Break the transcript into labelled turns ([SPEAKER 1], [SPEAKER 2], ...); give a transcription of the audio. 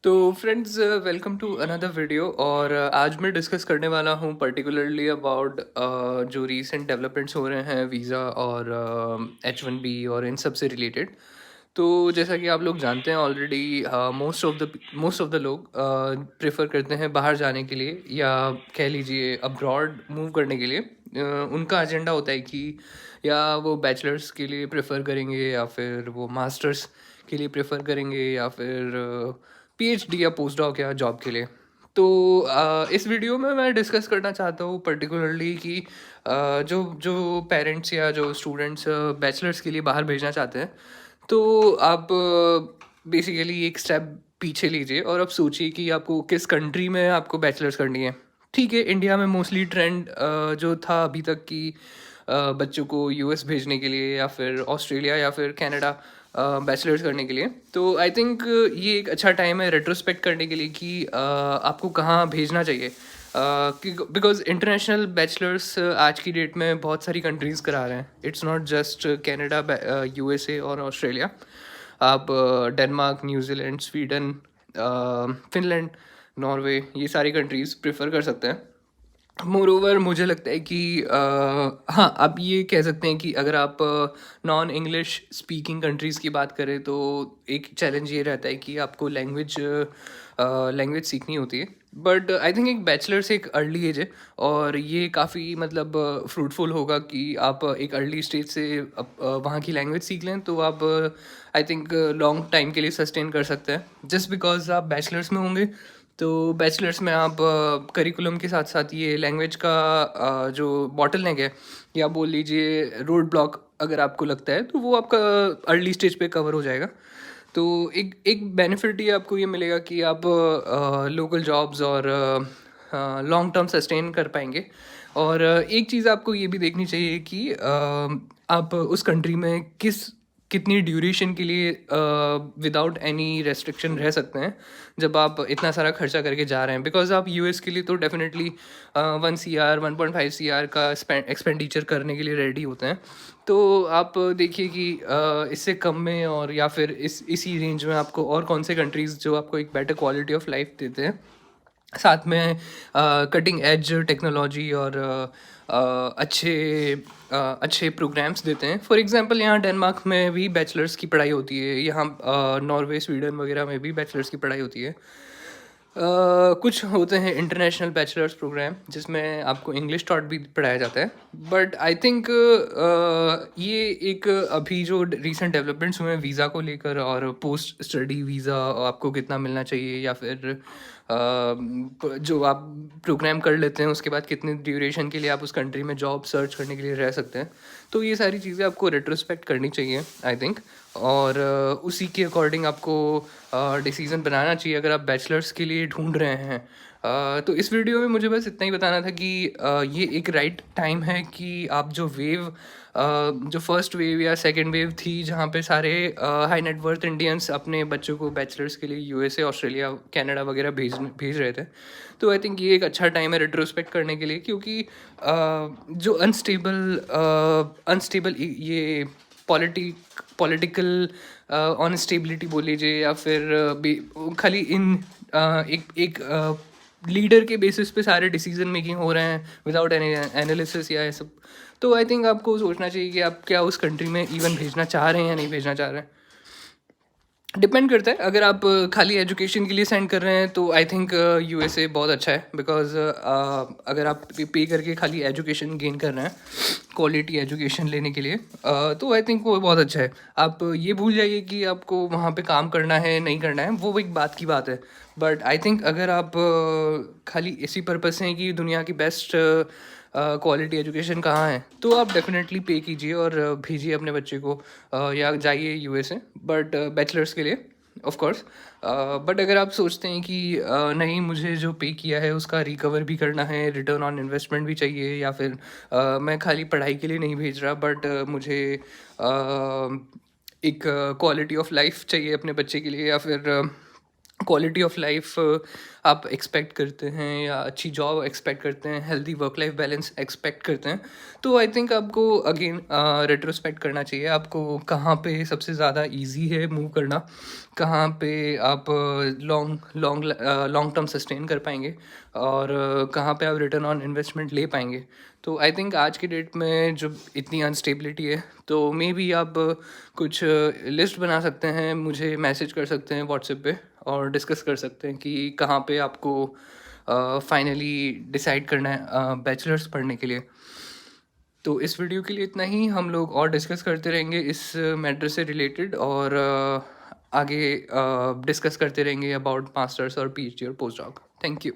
[SPEAKER 1] तो friends, welcome to another video. और आज मैं डिस्कस करने वाला हूँ पर्टिकुलरली अबाउट जो रीसेंट डेवलपमेंट्स हो रहे हैं वीज़ा और H1B और इन सब से रिलेटेड। तो जैसा कि आप लोग जानते हैं ऑलरेडी, मोस्ट ऑफ द लोग प्रेफर करते हैं बाहर जाने के लिए, या कह लीजिए अब्रॉड मूव करने के लिए। उनका एजेंडा होता है कि या वो बैचलर्स के लिए प्रेफर करेंगे, या फिर वो मास्टर्स के लिए प्रेफर करेंगे, या फिर पीएचडी या पोस्ट डॉक या जॉब के लिए। तो इस वीडियो में मैं डिस्कस करना चाहता हूँ पर्टिकुलरली कि जो जो पेरेंट्स या जो स्टूडेंट्स बैचलर्स के लिए बाहर भेजना चाहते हैं, तो आप बेसिकली एक स्टेप पीछे लीजिए और अब सोचिए कि आपको किस कंट्री में आपको बैचलर्स करनी है। ठीक है, इंडिया में मोस्टली ट्रेंड जो था अभी तक कि बच्चों को यूएस भेजने के लिए, या फिर ऑस्ट्रेलिया या फिर कनाडा बैचलर्स करने के लिए। तो आई थिंक ये एक अच्छा टाइम है रेट्रोस्पेक्ट करने के लिए कि आपको कहाँ भेजना चाहिए। बिकॉज इंटरनेशनल बैचलर्स आज की डेट में बहुत सारी कंट्रीज़ करा रहे हैं। It's not just Canada, USA और ऑस्ट्रेलिया। आप Denmark, New Zealand, Sweden, Finland, Norway, ये सारी कंट्रीज़ प्रेफर कर सकते हैं। मोरोवर मुझे लगता है कि हाँ, आप ये कह सकते हैं कि अगर आप नॉन इंग्लिश स्पीकिंग कंट्रीज़ की बात करें, तो एक चैलेंज ये रहता है कि आपको लैंग्वेज सीखनी होती है। बट आई थिंक एक बैचलर से एक अर्ली एज है, और ये काफ़ी मतलब फ्रूटफुल होगा कि आप एक अर्ली स्टेज से वहाँ की लैंग्वेज सीख लें, तो आप आई थिंक लॉन्ग टाइम के लिए सस्टेन कर सकते हैं। जस्ट बिकॉज आप बैचलर्स में होंगे, तो बैचलर्स में आप करिकुलम के साथ साथ ये लैंग्वेज का जो बॉटल नेक है, या बोल लीजिए रोड ब्लॉक अगर आपको लगता है, तो वो आपका अर्ली स्टेज पे कवर हो जाएगा। तो एक एक बेनिफिट ये आपको ये मिलेगा कि आप लोकल जॉब्स और लॉन्ग टर्म सस्टेन कर पाएंगे। और एक चीज़ आपको ये भी देखनी चाहिए कि आप उस कंट्री में कितनी ड्यूरेशन के लिए विदाउट एनी रेस्ट्रिक्शन रह सकते हैं, जब आप इतना सारा खर्चा करके जा रहे हैं। बिकॉज आप यूएस के लिए तो डेफिनेटली 1 CR 1.5 CR का एक्सपेंडिचर करने के लिए रेडी होते हैं। तो आप देखिए कि इससे कम में, और या फिर इसी रेंज में आपको और कौन से कंट्रीज़ जो आपको एक बेटर क्वालिटी ऑफ लाइफ देते हैं, साथ में कटिंग एज टेक्नोलॉजी और अच्छे प्रोग्राम्स देते हैं। फॉर एग्जांपल यहाँ डेनमार्क में भी बैचलर्स की पढ़ाई होती है, यहाँ नॉर्वे, स्वीडन वगैरह में भी बैचलर्स की पढ़ाई होती है। कुछ होते हैं इंटरनेशनल बैचलर्स प्रोग्राम जिसमें आपको इंग्लिश टॉट भी पढ़ाया जाता है। बट आई थिंक ये एक अभी जो रिसेंट डेवलपमेंट्स हुए हैं वीज़ा को लेकर, और पोस्ट स्टडी वीज़ा आपको कितना मिलना चाहिए, या फिर जो आप प्रोग्राम कर लेते हैं उसके बाद कितनी ड्यूरेशन के लिए आप उस कंट्री में जॉब सर्च करने के लिए रह सकते हैं। तो ये सारी चीज़ें आपको रेट्रोस्पेक्ट करनी चाहिए आई थिंक। और उसी के अकॉर्डिंग आपको डिसीज़न बनाना चाहिए अगर आप बैचलर्स के लिए ढूंढ रहे हैं। तो इस वीडियो में मुझे बस इतना ही बताना था कि ये एक राइट टाइम है कि आप जो फर्स्ट वेव या सेकंड वेव थी, जहाँ पे सारे हाई नेटवर्थ इंडियंस अपने बच्चों को बैचलर्स के लिए यूएसए, ऑस्ट्रेलिया, कनाडा वगैरह भेज रहे थे। तो आई थिंक ये एक अच्छा टाइम है रेट्रोस्पेक्ट करने के लिए, क्योंकि जो अनस्टेबल ये पॉलिटिकल अनस्टेबिलिटी बोल लीजिए, या फिर खाली एक लीडर के बेसिस पे सारे डिसीजन मेकिंग हो रहे हैं विदाउट एनी एनालिसिस या ये सब। तो आई थिंक आपको सोचना चाहिए कि आप क्या उस कंट्री में इवन भेजना चाह रहे हैं या नहीं भेजना चाह रहे हैं। डिपेंड करता है। अगर आप खाली एजुकेशन के लिए सेंड कर रहे हैं, तो आई थिंक यूएसए बहुत अच्छा है। बिकॉज अगर आप पे करके खाली एजुकेशन गेन कर रहे हैं, क्वालिटी एजुकेशन लेने के लिए, तो आई थिंक वो बहुत अच्छा है। आप ये भूल जाइए कि आपको वहाँ पे काम करना है नहीं करना है, वो एक बात की बात है। बट आई थिंक अगर आप खाली इसी पर्पज़ से हैं कि दुनिया की बेस्ट क्वालिटी एजुकेशन कहाँ है, तो आप डेफिनेटली पे कीजिए और भेजिए अपने बच्चे को, या जाइए यूएसए, बट बैचलर्स के लिए ऑफ कोर्स। बट अगर आप सोचते हैं कि नहीं, मुझे जो पे किया है उसका रिकवर भी करना है, रिटर्न ऑन इन्वेस्टमेंट भी चाहिए, या फिर मैं खाली पढ़ाई के लिए नहीं भेज रहा, बट मुझे एक क्वालिटी ऑफ लाइफ चाहिए अपने बच्चे के लिए, या फिर क्वालिटी ऑफ लाइफ आप एक्सपेक्ट करते हैं या अच्छी जॉब एक्सपेक्ट करते हैं, healthy work life balance expect करते हैं, तो आई थिंक आपको अगेन रेट्रोस्पेक्ट करना चाहिए। आपको कहाँ पे सबसे ज़्यादा इजी है मूव करना, कहाँ पे आप long long long term sustain कर पाएंगे, और कहाँ पे आप रिटर्न ऑन इन्वेस्टमेंट ले पाएंगे। तो आई थिंक आज की डेट में जब इतनी अनस्टेबिलिटी है, तो मे बी आप कुछ लिस्ट बना सकते हैं, मुझे मैसेज कर सकते हैं व्हाट्सएप पे, और डिस्कस कर सकते हैं कि कहाँ पे आपको फाइनली डिसाइड करना है बैचलर्स पढ़ने के लिए। तो इस वीडियो के लिए इतना ही। हम लोग और डिस्कस करते रहेंगे इस मैटर से रिलेटेड, और आगे डिस्कस करते रहेंगे अबाउट मास्टर्स और पीएचडी और पोस्ट डॉक। Thank you.